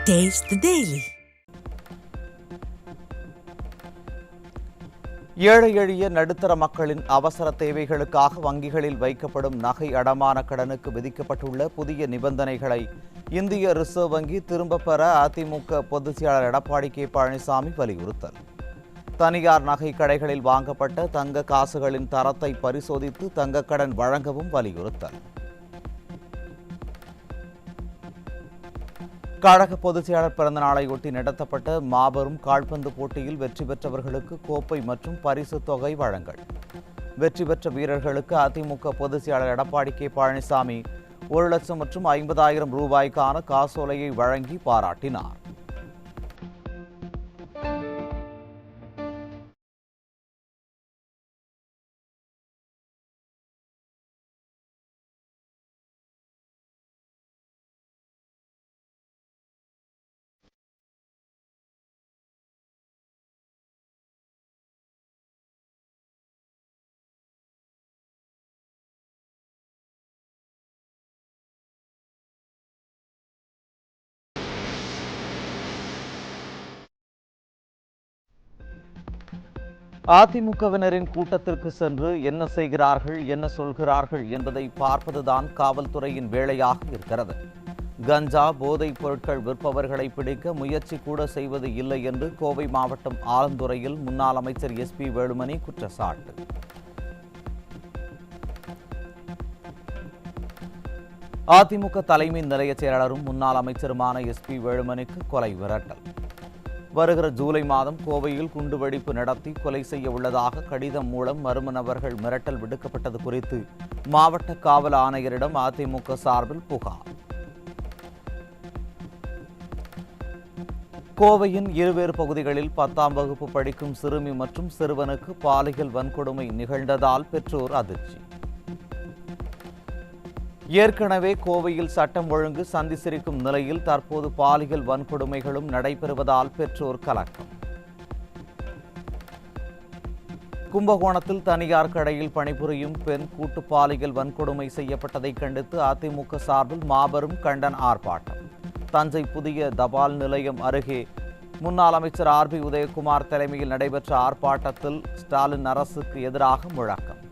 Taste the Daily. ஏழை எளிய நடுத்தர மக்களின் அவசர தேவைகளுக்காக வங்கிகளில் வைக்கப்படும் நகை அடமான கடனுக்கு விதிக்கப்பட்டுள்ள புதிய நிபந்தனைகளை இந்திய ரிசர்வ் வங்கி திரும்பப் பெற அதிமுக பொதுச் செயலாளர் எடப்பாடி கே பழனிசாமி வலியுறுத்தல். தனியார் நகை கடைகளில் வாங்கப்பட்ட தங்க காசுகளின் தரத்தை பரிசோதித்து தங்கக்கடன் வழங்கவும் வலியுறுத்தல். கழக பொதுச் செயலாளர் பிறந்த நாளையொட்டி நடத்தப்பட்ட மாபெரும் கால்பந்து போட்டியில் வெற்றி பெற்றவர்களுக்கு கோப்பை மற்றும் பரிசு தொகை வழங்கல். வெற்றி பெற்ற வீரர்களுக்கு அதிமுக பொதுச் செயலாளர் எடப்பாடி கே பழனிசாமி 1 லட்சம் மற்றும் 50,000 ரூபாய்க்கான காசோலையை வழங்கி பாராட்டினார். அதிமுகவினரின் கூட்டத்திற்கு சென்று என்ன செய்கிறார்கள், என்ன சொல்கிறார்கள் என்பதை பார்ப்பதுதான் காவல்துறையின் வேலையாக இருக்கிறது. கஞ்சா போதைப் பொருட்கள் விற்பவர்களை பிடிக்க முயற்சி கூட செய்வது இல்லை என்று கோவை மாவட்டம் ஆலந்துறையில் முன்னாள் அமைச்சர் SP வேலுமணி குற்றச்சாட்டு. அதிமுக தலைமை நிலைய செயலாளரும் முன்னாள் அமைச்சருமான SP வேலுமணிக்கு கொலை மிரட்டல். வருகிற ஜூலை மாதம் கோவையில் குண்டுவெடிப்பு நடத்தி கொலை செய்ய உள்ளதாக கடிதம் மூலம் மர்ம நபர்கள் மிரட்டல் விடுக்கப்பட்டது குறித்து மாவட்ட காவல் ஆணையரிடம் அதிமுக சார்பில் புகார். கோவையின் இருவேறு பகுதிகளில் 10ஆம் வகுப்பு படிக்கும் சிறுமி மற்றும் சிறுவனுக்கு பாலியல் வன்கொடுமை நிகழ்ந்ததால் பெற்றோர் அதிர்ச்சி. ஏற்கனவே கோவையில் சட்டம் ஒழுங்கு சந்தி சிரிக்கும் நிலையில் தற்போது பாலியல் வன்கொடுமைகளும் நடைபெறுவதால் பெற்றோர் கலக்கம். கும்பகோணத்தில் தனியார் கடையில் பணிபுரியும் பெண் கூட்டு பாலியல் வன்கொடுமை செய்யப்பட்டதை கண்டித்து அதிமுக சார்பில் மாபெரும் கண்டன ஆர்ப்பாட்டம். தஞ்சை புதிய தபால் நிலையம் அருகே முன்னாள் அமைச்சர் RB உதயகுமார் தலைமையில் நடைபெற்ற ஆர்ப்பாட்டத்தில் ஸ்டாலின் அரசுக்கு எதிராக முழக்கம்.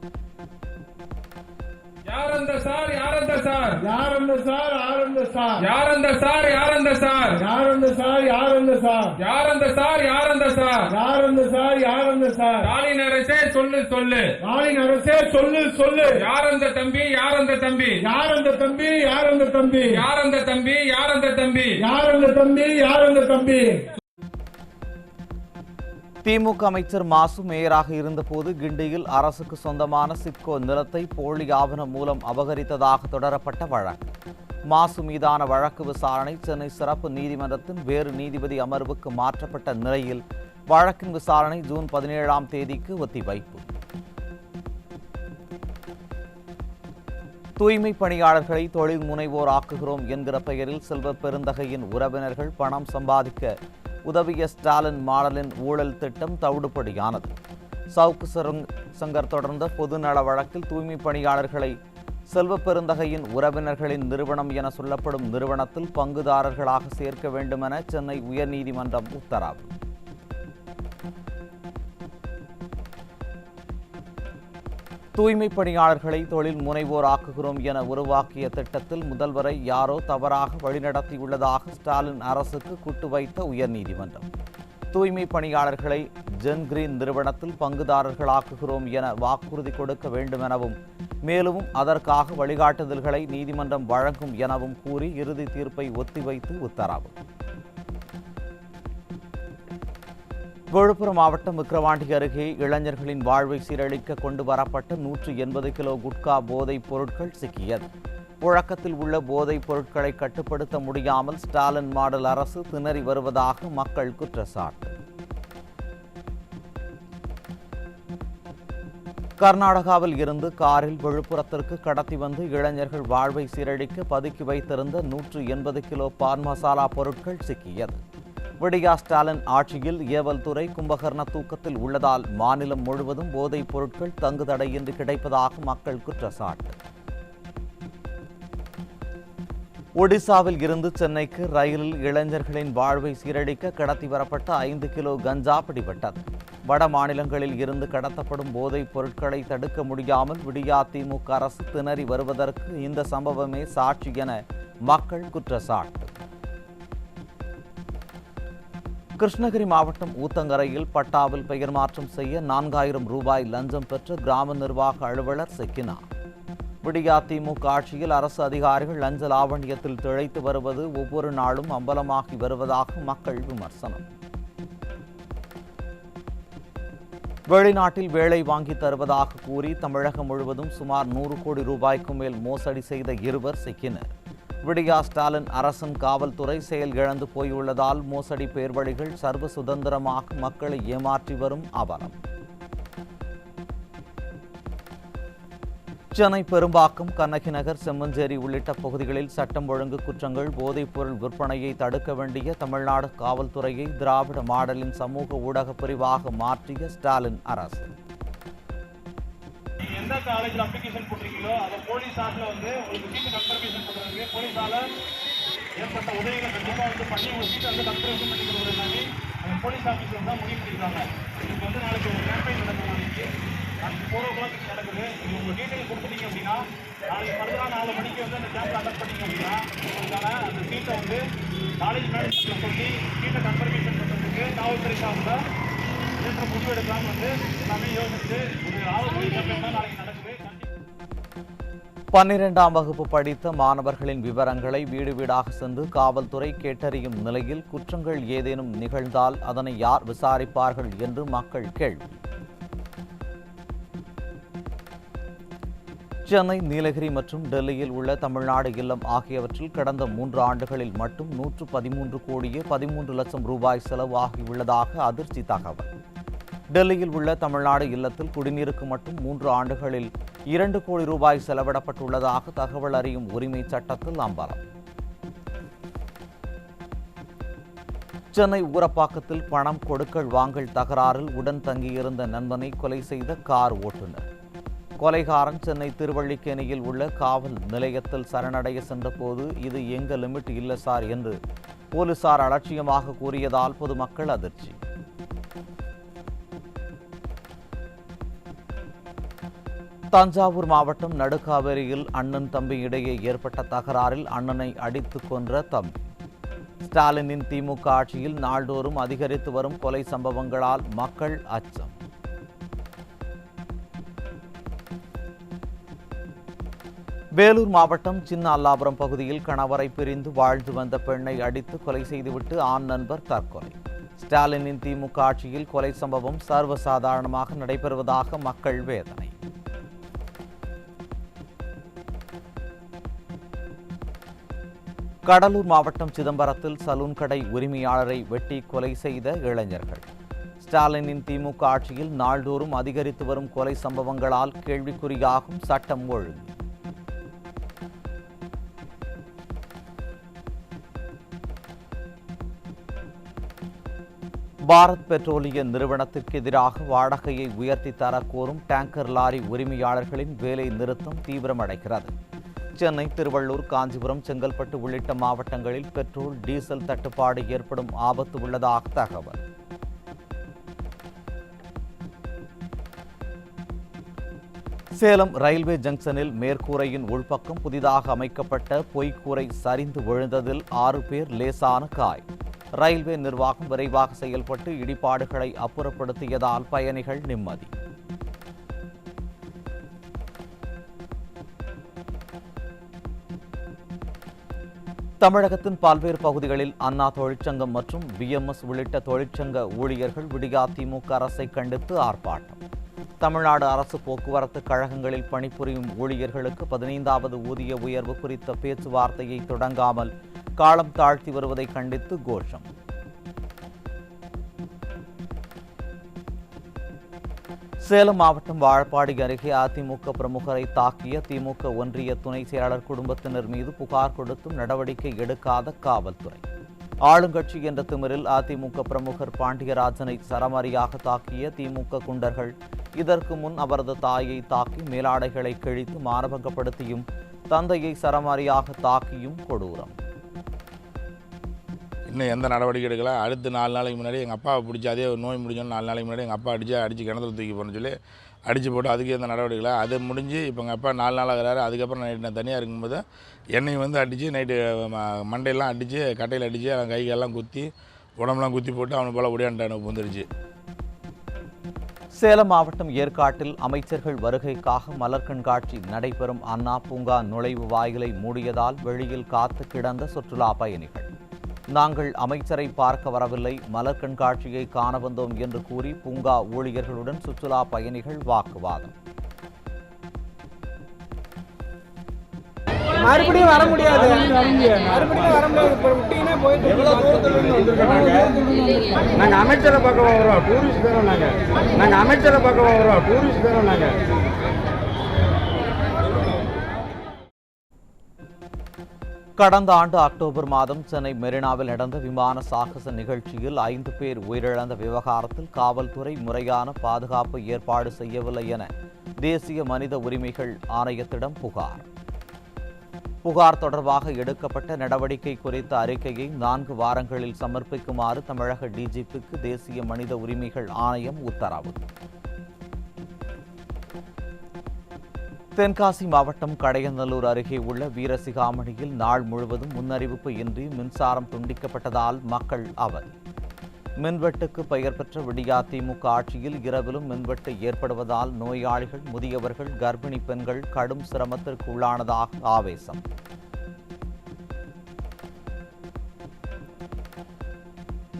திமுக அமைச்சர் மாசு மேயராக இருந்தபோது கிண்டியில் அரசுக்கு சொந்தமான சிட்கோ நிலத்தை போலி ஆவணம் மூலம் அபகரித்ததாக தொடரப்பட்ட வழக்கு. மாசு மீதான வழக்கு விசாரணை சென்னை சிறப்பு நீதிமன்றத்தின் வேறு நீதிபதி அமர்வுக்கு மாற்றப்பட்ட நிலையில் வழக்கின் விசாரணை ஜூன் 17ஆம் தேதிக்கு ஒத்திவைப்பு. தூய்மை பணியாளர்களை தொழில் முனைவோர் ஆக்குகிறோம் என்கிற பெயரில் செல்வ பெருந்தகையின் உறவினர்கள் பணம் சம்பாதிக்க உதவிய ஸ்டாலின் மாடலின் ஊழல் திட்டம் தவிடுபடியானது. சவுக்கு சங்கர் தொடர்ந்த பொதுநல வழக்கில் தூய்மை பணியாளர்களை செல்வ பெருந்தகையின் உறவினர்களின் நிறுவனம் என சொல்லப்படும் நிறுவனத்தில் பங்குதாரர்களாக சேர்க்க வேண்டுமென சென்னை உயர்நீதிமன்றம் உத்தரவு. தூய்மை பணியாளர்களை தொழில் முனைவோர் ஆக்குகிறோம் என உருவாக்கிய திட்டத்தில் முதல்வரை யாரோ தவறாக வழிநடத்தியுள்ளதாக ஸ்டாலின் அரசுக்கு குட்டு வைத்த உயர்நீதிமன்றம். தூய்மை பணியாளர்களை ஜென் கிரீன் நிறுவனத்தில் பங்குதாரர்களாக்குகிறோம் என வாக்குறுதி கொடுக்க வேண்டும் எனவும் மேலும் அதற்காக வழிகாட்டுதல்களை நீதிமன்றம் வழங்கும் எனவும் கூறி இறுதி தீர்ப்பை ஒத்திவைத்து உத்தரவு. விழுப்புரம் மாவட்டம் விக்கிரவாண்டி அருகே இளைஞர்களின் வாழ்வை சீரழிக்க கொண்டு வரப்பட்ட 180 கிலோ குட்கா போதைப் பொருட்கள் சிக்கியது. புழக்கத்தில் உள்ள போதைப் பொருட்களை கட்டுப்படுத்த முடியாமல் ஸ்டாலின் மாடல் அரசு திணறி வருவதாக மக்கள் குற்றச்சாட்டு. கர்நாடகாவில் இருந்து காரில் விழுப்புரத்திற்கு கடத்தி வந்து இளைஞர்கள் வாழ்வை சீரழிக்க பதுக்கி வைத்திருந்த 180 கிலோ பான் மசாலா பொருட்கள் சிக்கியது. விடியா ஸ்டாலின் ஆட்சியில் ஏவல் துறை கும்பகர்ண தூக்கத்தில் உள்ளதால் மாநிலம் முழுவதும் போதைப் பொருட்கள் தங்குதடையின்றி கிடைப்பதாக மக்கள் குற்றச்சாட்டு. ஒடிசாவில் இருந்து சென்னைக்கு ரயிலில் இளைஞர்களின் வாழ்வை சீரழிக்க கடத்தி வரப்பட்ட 5 கிலோ கஞ்சா பிடிபட்டது. வட மாநிலங்களில் இருந்து கடத்தப்படும் போதைப் பொருட்களை தடுக்க முடியாமல் விடியா திமுக அரசு திணறி வருவதற்கு இந்த சம்பவமே சாட்சி என மக்கள் குற்றச்சாட்டு. கிருஷ்ணகிரி மாவட்டம் ஊத்தங்கரையில் பட்டாவில் பெயர் மாற்றம் செய்ய 4000 ரூபாய் லஞ்சம் பெற்ற கிராம நிர்வாக அலுவலர் சிக்கினார். விடியா திமுக ஆட்சியில் அரசு அதிகாரிகள் லஞ்ச லாவண்யத்தில் திளைத்து வருவது ஒவ்வொரு நாளும் அம்பலமாகி வருவதாக மக்கள் விமர்சனம். வெளிநாட்டில் வேலை வாங்கி தருவதாக கூறி தமிழகம் முழுவதும் சுமார் 100 கோடி ரூபாய்க்கு மேல் மோசடி செய்த 2 சிக்கினர். விடியா ஸ்டாலின் அரசின் காவல்துறை செயல் இழந்து போயுள்ளதால் மோசடி பேர்வழிகள் சர்வ சுதந்திரமாக மக்களை ஏமாற்றி வரும் அவலம். சென்னை பெரும்பாக்கம், கண்ணகி நகர், செம்மஞ்சேரி உள்ளிட்ட பகுதிகளில் சட்டம் ஒழுங்கு குற்றங்கள், போதைப்பொருள் விற்பனையை தடுக்க வேண்டிய தமிழ்நாடு காவல்துறையை திராவிட மாடலின் சமூக ஊடக பிரிவாக மாற்றிய ஸ்டாலின் அரசு. எந்த காலேஜில் அப்ளிகேஷன் போட்டிருக்கீங்களோ அதை போலீஸாரில் உங்களுக்கு சீட்டு கன்ஃபர்மேஷன் பண்ணுறதுக்கு போலீஸால் ஏற்பட்ட உதவிகளை கண்டிப்பாக பண்ணி ஒரு சீட்டை கன்ஃபர்மேஷன் பண்ணி கொடுக்குறது எல்லாமே அந்த போலீஸ் ஆஃபீஸர் தான் முடிவு பண்ணியிருக்காங்க. இதுக்கு நாளைக்கு ஒரு கேம்பெயின் நடக்கும். நாளைக்கு 4 o'clock நடக்குது. நீங்கள் உங்கள் டீட்டெயில் கொடுத்துட்டீங்க அப்படின்னா நாளைக்கு ஃபர்தராக 4 மணிக்கு அந்த கேம்ப் அட்டெண்ட் பண்ணிங்க அப்படின்னா உங்களுக்கான அந்த சீட்டை காலேஜ் மேனேஜ்மெண்ட்டில் சொல்லி சீட்டை கன்ஃபர்மேஷன் பண்ணுறதுக்கு காவல்துறை சார்பில் முடிவு எடுக்கலாம்னு எல்லாமே யோசிச்சு ஒரு ஆலோசனை கேம்பெயின் தான் நாளைக்கு நடக்குது. 12ஆம் வகுப்பு படித்த மாணவர்களின் விவரங்களை வீடு வீடாக சென்று காவல்துறை கேட்டறியும் நிலையில் குற்றங்கள் ஏதேனும் நிகழ்ந்தால் அதனை யார் விசாரிப்பார்கள் என்று மக்கள் கேள்வி. சென்னை, நீலகிரி மற்றும் டெல்லியில் உள்ள தமிழ்நாடு இல்லம் ஆகியவற்றில் கடந்த 3 ஆண்டுகளில் மட்டும் 113 கோடியே 13 லட்சம் ரூபாய் செலவாகியுள்ளதாக அதிர்ச்சி தகவல். டெல்லியில் உள்ள தமிழ்நாடு இல்லத்தில் குடிநீருக்கு மட்டும் 3 ஆண்டுகளில் 2 கோடி ரூபாய் செலவிடப்பட்டுள்ளதாக தகவல் அறியும் உரிமை சட்டத்தில் அம்பலம். சென்னை ஊரப்பாக்கத்தில் பணம் கொடுக்கல் வாங்கல் தகராறில் உடன் தங்கியிருந்த நண்பனை கொலை செய்த கார் ஓட்டுநர். கொலைகாரன் சென்னை திருவள்ளிக்கேணியில் உள்ள காவல் நிலையத்தில் சரணடைய சென்றபோது இது எங்க லிமிட் இல்லை சார் என்று போலீசார் அலட்சியமாக கூறியதால் பொதுமக்கள் அதிர்ச்சி. தஞ்சாவூர் மாவட்டம் நடுக்காவேரியில் அண்ணன் தம்பி இடையே ஏற்பட்ட தகராறில் அண்ணனை அடித்து கொன்ற தம்பி. ஸ்டாலினின் திமுக ஆட்சியில் நாள்தோறும் அதிகரித்து வரும் கொலை சம்பவங்களால் மக்கள் அச்சம். வேலூர் மாவட்டம் சின்ன அல்லாபுரம் பகுதியில் கணவரை பிரிந்து வாழ்ந்து வந்த பெண்ணை அடித்து கொலை செய்துவிட்டு ஆண் நண்பர் தற்கொலை. ஸ்டாலினின் திமுக ஆட்சியில் கொலை சம்பவம் சர்வசாதாரணமாக நடைபெறுவதாக மக்கள் வேதனை. கடலூர் மாவட்டம் சிதம்பரத்தில் சலூன் கடை உரிமையாளரை வெட்டி கொலை செய்த இளைஞர்கள். ஸ்டாலினின் திமுக ஆட்சியில் நாள்தோறும் அதிகரித்து வரும் கொலை சம்பவங்களால் கேள்விக்குறியாகும் சட்டம் ஒழுங்கு. பாரத் பெட்ரோலிய நிறுவனத்திற்கு எதிராக வாடகையை உயர்த்தி தரக்கோரும் டேங்கர் லாரி உரிமையாளர்களின் வேலை நிறுத்தம் தீவிரமடைகிறது. சென்னை, திருவள்ளூர், காஞ்சிபுரம், செங்கல்பட்டு உள்ளிட்ட மாவட்டங்களில் பெட்ரோல், டீசல் தட்டுப்பாடு ஏற்படும் ஆபத்து உள்ளதாக தகவல். சேலம் ரயில்வே ஜங்ஷனில் மேற்கூரையின் உள்பக்கம் புதிதாக அமைக்கப்பட்ட பொய்க்கூரை சரிந்து விழுந்ததில் 6 பேர் லேசான காயம். ரயில்வே நிர்வாகம் விரைவாக செயல்பட்டு இடிபாடுகளை அப்புறப்படுத்தியதால் பயணிகள் நிம்மதி. தமிழகத்தின் பல்வேறு பகுதிகளில் அண்ணா தொழிற்சங்கம் மற்றும் BMS உள்ளிட்ட தொழிற்சங்க ஊழியர்கள் விடியா திமுக அரசை கண்டித்து ஆர்ப்பாட்டம். தமிழ்நாடு அரசு போக்குவரத்து கழகங்களில் பணிபுரியும் ஊழியர்களுக்கு 15வது ஊதிய உயர்வு குறித்த பேச்சுவார்த்தையை தொடங்காமல் காலம் தாழ்த்தி வருவதை கண்டித்து கோஷம். சேலம் மாவட்டம் வாழப்பாடி அருகே அதிமுக பிரமுகரை தாக்கிய திமுக ஒன்றிய துணை செயலாளர் குடும்பத்தினர் மீது புகார் கொடுத்தும் நடவடிக்கை எடுக்காத காவல்துறை. ஆளுங்கட்சி என்ற திமிரில் அதிமுக பிரமுகர் பாண்டியராஜனை சரமாரியாக தாக்கிய திமுக குண்டர்கள் இதற்கு முன் அவரது தாயை தாக்கி மேலாடைகளை கிழித்து மானபங்கப்படுத்தியும் தந்தையை சரமாரியாக தாக்கியும் கொடூரம். இன்னும் எந்த நடவடிக்கை எடுக்கல. அடுத்து 4 நாளைக்கு முன்னாடி எங்கள் அப்பாவை பிடிச்சி அதே ஒரு நோய் முடிஞ்சோன்னு 4 நாளைக்கு முன்னாடி எங்கள் அப்பா அடித்து கிணத்துல தூக்கி போகணும்னு சொல்லி அடித்து போட்டு அதுக்கு எந்த நடவடிக்கை அது முடிஞ்சு இப்போ எங்கள் அப்பா 4 நாள் ஆகிறாரு. அதுக்கப்புறம் நைட்டு நான் தனியாக இருக்கும்போது என்னையும் அடித்து நைட்டு மண்டையெல்லாம் அடித்து கட்டையில் அடித்து அவன் கைகள்லாம் குத்தி உடம்புலாம் குத்தி போட்டு அவனை போல் ஒடியாண்டானு வந்துருச்சு. சேலம் மாவட்டம் ஏற்காட்டில் அமைச்சர்கள் வருகைக்காக மலர் கண்காட்சி நடைபெறும் அண்ணா பூங்கா நுழைவு வாயிலை மூடியதால் வெளியில் காத்து கிடந்த சுற்றுலா பயணிகள். நாங்கள் அமைச்சரை பார்க்க வரவில்லை, மலர் கண்காட்சியை காண வந்தோம் என்று கூறி பூங்கா ஊழியர்களுடன் சுற்றுலா பயணிகள் வாக்குவாதம். மறுபடியும் வர முடியாது, மறுபடியும் வர முடியாது. நாங்கள் அமைச்சரை பார்க்க வரோம், டூரிஸ்ட் தரோம். நாங்கள் அமைச்சரை பார்க்க வரோம், டூரிஸ்ட் தரோம். கடந்த ஆண்டு அக்டோபர் மாதம் சென்னை மெரினாவில் நடந்த விமான சாகச நிகழ்ச்சியில் 5 பேர் உயிரிழந்த விவகாரத்தில் காவல்துறை முறையான பாதுகாப்பு ஏற்பாடு செய்யவில்லை என தேசிய மனித உரிமைகள் ஆணையத்திடம் புகார் தொடர்பாக எடுக்கப்பட்ட நடவடிக்கை குறித்த அறிக்கையை 4 வாரங்களில் சமர்ப்பிக்குமாறு தமிழக டிஜிபிக்கு தேசிய மனித உரிமைகள் ஆணையம் உத்தரவு. தென்காசி மாவட்டம் கடையநல்லூர் அருகே உள்ள வீரசிகாமணியில் நாள் முழுவதும் முன்னறிவிப்பு இன்றி மின்சாரம் துண்டிக்கப்பட்டதால் மக்கள் அவதி. மின்வெட்டுக்கு பெயர் பெற்ற விடியா திமுக ஆட்சியில் இரவிலும் மின்வெட்டு ஏற்படுவதால் நோயாளிகள், முதியவர்கள், கர்ப்பிணி பெண்கள் கடும் சிரமத்திற்கு உள்ளானதாக ஆவேசம்.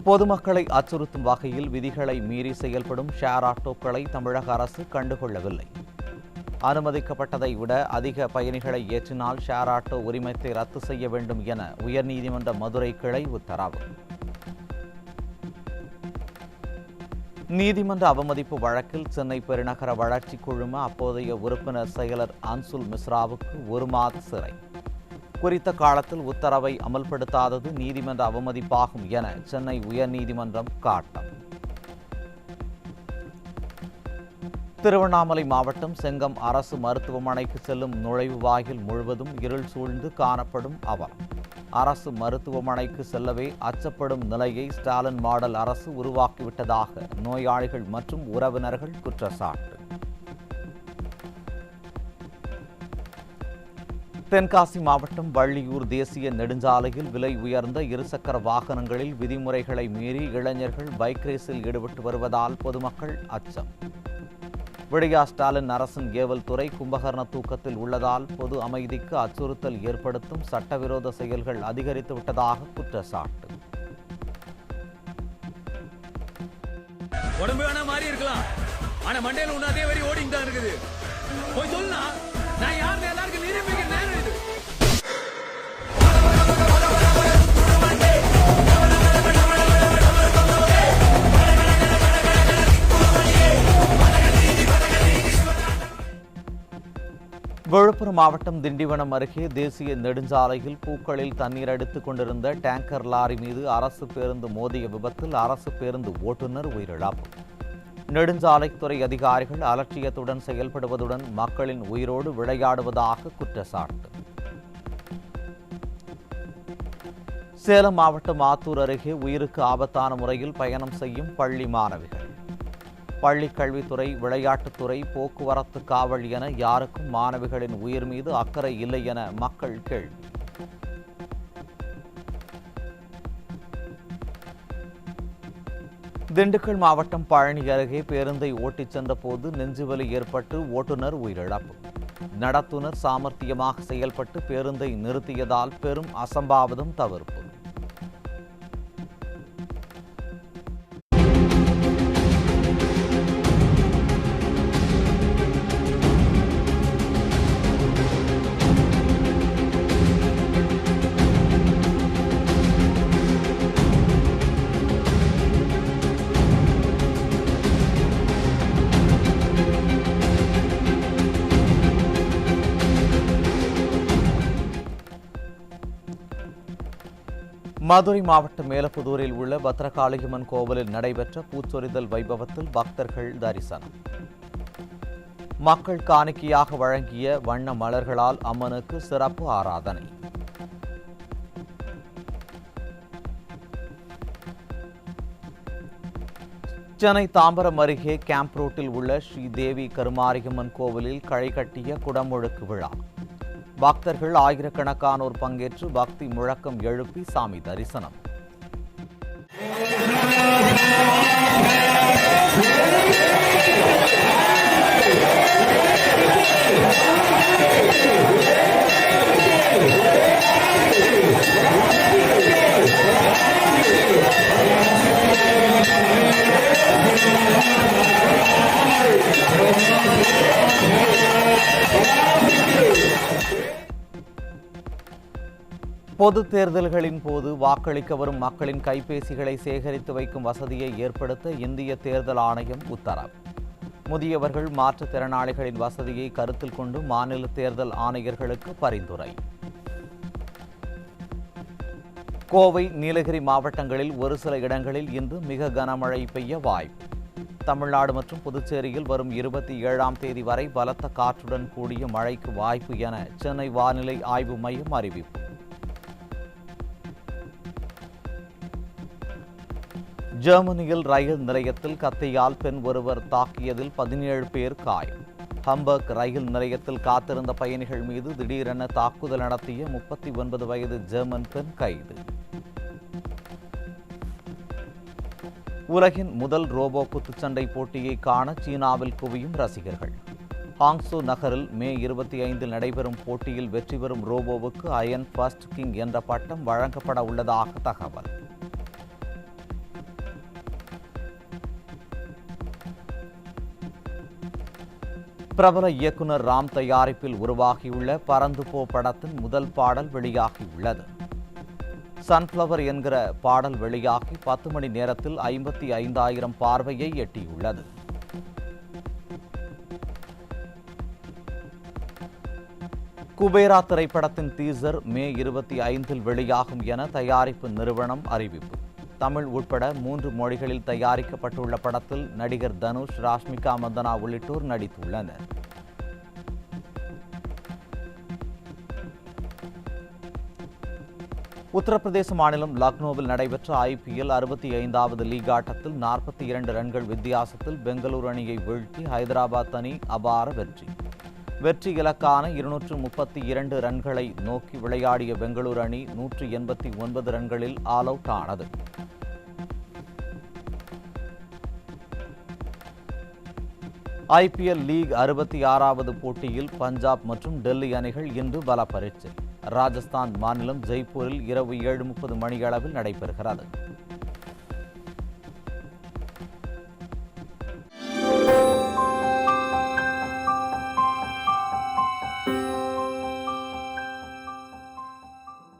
பொதுமக்களை அச்சுறுத்தும் வகையில் விதிகளை மீறி செயல்படும் ஷேர் ஆட்டோக்களை தமிழக அரசு கண்டுகொள்ளவில்லை. அனுமதிக்கப்பட்டதை விட அதிக பயணிகளை ஏற்றினால் ஷேர் ஆட்டோ உரிமத்தை ரத்து செய்ய வேண்டும் என உயர்நீதிமன்ற மதுரை கிளை உத்தரவு. நீதிமன்ற அவமதிப்பு வழக்கில் சென்னை பெருநகர வளர்ச்சி குழும அப்போதைய உறுப்பினர் செயலர் அன்சுல் மிஸ்ராவுக்கு 1 மாத சிறை. குறித்த காலத்தில் உத்தரவை அமல்படுத்தாதது நீதிமன்ற அவமதிப்பாகும் என சென்னை உயர்நீதிமன்றம் காட்டம். திருவண்ணாமலை மாவட்டம் செங்கம் அரசு மருத்துவமனைக்கு செல்லும் நுழைவு வாயில் முழுவதும் இருள் சூழ்ந்து காணப்படும் அவலம். அரசு மருத்துவமனைக்கு செல்லவே அச்சப்படும் நிலையை ஸ்டாலின் மாடல் அரசு உருவாக்கிவிட்டதாக நோயாளிகள் மற்றும் உறவினர்கள் குற்றச்சாட்டு. தென்காசி மாவட்டம் வள்ளியூர் தேசிய நெடுஞ்சாலையில் விலை உயர்ந்த இருசக்கர வாகனங்களில் விதிமுறைகளை மீறி இளைஞர்கள் பைக் ரேஸில் ஈடுபட்டு வருவதால் பொதுமக்கள் அச்சம். விடியா ஸ்டாலின் அரசின் ஏவல் துறை கும்பகர்ண தூக்கத்தில் உள்ளதால் பொது அமைதிக்கு அச்சுறுத்தல் ஏற்படுத்தும் சட்டவிரோத செயல்கள் அதிகரித்து விட்டதாக குற்றச்சாட்டு. உடம்பு வேணா மாறி இருக்கலாம், ஆனா மண்டையில ஒண்ணு அதே வரி ஓடிங்க தான் இருக்குது. போய் சொல்லுனா நான் யாருன்னு எல்லாருக்கும் நிரூபிக்க நேரம் இது. விழுப்புரம் மாவட்டம் திண்டிவனம் அருகே தேசிய நெடுஞ்சாலையில் பூக்களில் தண்ணீர் அடித்துக் கொண்டிருந்த டேங்கர் லாரி மீது அரசு பேருந்து மோதிய விபத்தில் அரசு பேருந்து ஓட்டுநர் உயிரிழப்பு. நெடுஞ்சாலைத்துறை அதிகாரிகள் அலட்சியத்துடன் செயல்படுவதுடன் மக்களின் உயிரோடு விளையாடுவதாக குற்றச்சாட்டு. சேலம் மாவட்டம் ஆத்தூர் அருகே உயிருக்கு ஆபத்தான முறையில் பயணம் செய்யும் பள்ளி மாணவிகள். பள்ளிக் கல்வித்துறை, விளையாட்டுத்துறை, போக்குவரத்து காவல் என யாருக்கும் மாணவிகளின் உயிர் மீது அக்கறை இல்லை என மக்கள் கேள்வி. திண்டுக்கல் மாவட்டம் பழனி அருகே பேருந்தை ஓட்டிச் சென்றபோது நெஞ்சுவலி ஏற்பட்டு ஓட்டுநர் உயிரிழப்பு. நடத்துனர் சாமர்த்தியமாக செயல்பட்டு பேருந்தை நிறுத்தியதால் பெரும் அசம்பாவிதம் தவிர்ப்பு. மதுரை மாவட்டம் மேலப்புதூரில் உள்ள பத்ரகாளியம்மன் கோவிலில் நடைபெற்ற பூச்சொரிதல் வைபவத்தில் பக்தர்கள் தரிசனம். மக்கள் காணிக்கையாக வழங்கிய வண்ண மலர்களால் அம்மனுக்கு சிறப்பு ஆராதனை. சென்னை தாம்பரம் அருகே கேம்ப் ரோட்டில் உள்ள ஸ்ரீதேவி கருமாரியம்மன் கோவிலில் களை கட்டிய குடமுழுக்கு விழா. பக்தர்கள் ஆயிரக்கணக்கானோர் பங்கேற்று பக்தி முழக்கம் எழுப்பி சாமி தரிசனம். பொது தேர்தல்களின் போது வாக்களிக்க வரும் மக்களின் கைபேசிகளை சேகரித்து வைக்கும் வசதியை ஏற்படுத்த இந்திய தேர்தல் ஆணையம் உத்தரவு. முதியவர்கள் மாற்றுத்திறனாளிகளின் வசதியை கருத்தில் கொண்டு மாநில தேர்தல் ஆணையர்களுக்கு பரிந்துரை. கோவை, நீலகிரி மாவட்டங்களில் ஒரு சில இடங்களில் இன்று மிக கனமழை பெய்ய வாய்ப்பு. தமிழ்நாடு மற்றும் புதுச்சேரியில் வரும் 27ஆம் தேதி வரை பலத்த காற்றுடன் கூடிய மழைக்கு வாய்ப்பு என சென்னை வானிலை ஆய்வு மையம் அறிவிப்பு. ஜெர்மனியில் ரயில் நிலையத்தில் கத்தியால் பெண் ஒருவர் தாக்கியதில் 17 பேர் காயம். ஹம்பர்க் ரயில் நிலையத்தில் காத்திருந்த பயணிகள் மீது திடீரென தாக்குதல் நடத்திய 39 வயது ஜெர்மன் பெண் கைது. உலகின் முதல் ரோபோ குத்துச்சண்டை போட்டியை காண சீனாவில் குவியும் ரசிகர்கள். ஹாங்சோ நகரில் மே 25 நடைபெறும் போட்டியில் வெற்றி பெறும் ரோபோவுக்கு அயன் ஃபர்ஸ்ட் கிங் என்ற பட்டம் வழங்கப்பட உள்ளதாக தகவல். பிரபல இயக்குனர் ராம் தயாரிப்பில் உருவாகியுள்ள பறந்து போ படத்தின் முதல் பாடல் வெளியாகியுள்ளது. சன்ஃப்ளவர் என்கிற பாடல் வெளியாகி 10 மணி நேரத்தில் 55,000 பார்வையை எட்டியுள்ளது. குபேரா திரைப்படத்தின் டீசர் மே 25 வெளியாகும் என தயாரிப்பு நிறுவனம் அறிவிப்பு. தமிழ் உட்பட 3 மொழிகளில் தயாரிக்கப்பட்டுள்ள படத்தில் நடிகர் தனுஷ், ராஷ்மிகா மந்தனா உள்ளிட்டோர் நடித்துள்ளனர். உத்தரப்பிரதேச மாநிலம் லக்னோவில் நடைபெற்ற IPL 65வது லீக் ஆட்டத்தில் 42 ரன்கள் வித்தியாசத்தில் பெங்களூரு அணியை வீழ்த்தி ஹைதராபாத் அணி அபார வெற்றி. வெற்றி இலக்கான 232 ரன்களை நோக்கி விளையாடிய பெங்களூரு அணி 189 ரன்களில் ஆல் அவுட் ஆனது. IPL லீக் 66வது போட்டியில் பஞ்சாப் மற்றும் டெல்லி அணிகள் இன்று பல பரீட்சை. ராஜஸ்தான் மாநிலம் ஜெய்ப்பூரில் இரவு 7:30 மணியளவில் நடைபெறுகிறது.